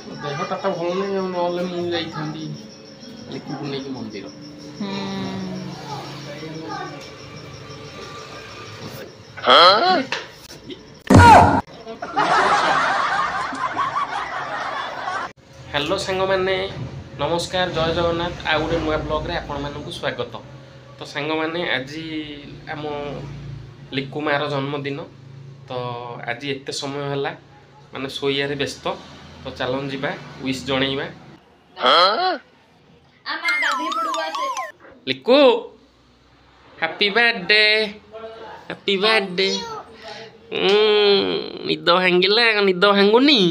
ଦେହଟା ତ ଭଲ ନାହିଁ ଆଉ ନହେଲେ ମୁଁ ଯାଇଥାନ୍ତି ଲିକୁକୁ ନେଇକି ମନ୍ଦିର। हेलो सांग मैंने नमस्कार जय जगन्नाथ आ गए नुआ ब्लॉग रे आपण मानकु स्वागत। तो सांग मैंने आज आम लिकु मार जन्मदिन तो आज एत समय है माने सोइयारे व्यस्त तो चलन जीवा विश जणैबा। लिकु हैप्पी बर्थडे हैप्पी बर्थडे। निद भांगिला निद भांगुनी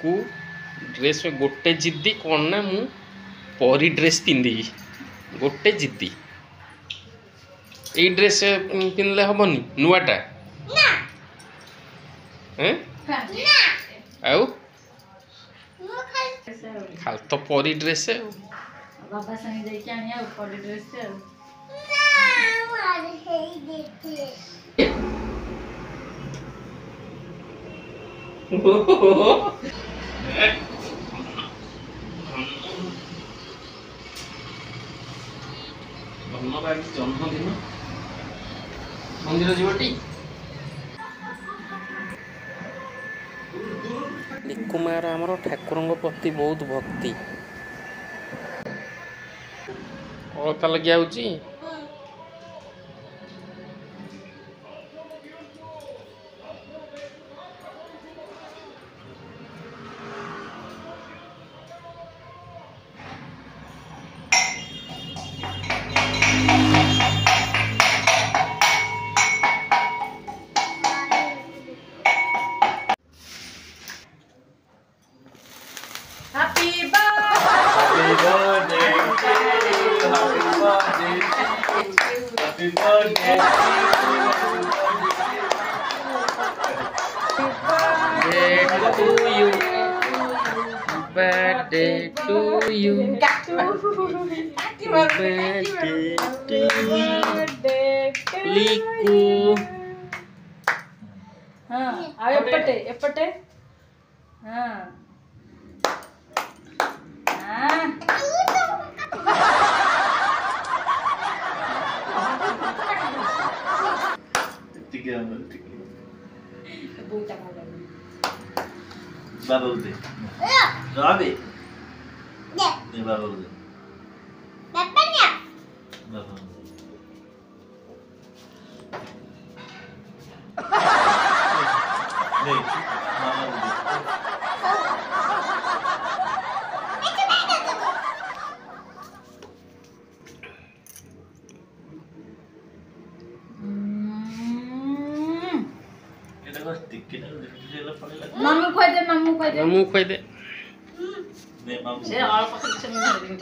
को ड्रेस में गोटे जिद्दी कौन ना मु परी ड्रेस पिंधि गोटे जिद्दी ये ड्रेस पिंधले हेनी नुआटा आउ खाल तो परी ड्रेस बाबा संगे जाके आनिया परी ड्रेस से जन्मदिन मंदिर जीवटी लिकु मार आमर ठाकुर प्रति बहुत भक्ति अलता लगे आउची happy birthday Happy birthday to you birthday to you birthday to you लिकु। हां आ एपटे हां हां tiga बूटा मार बाबा दे राबे दे बाबा दे बाबा बाबा नहीं मामा दे मामू खोई दे मु खोई दे नहीं मामा से और पकड़ से मुंह में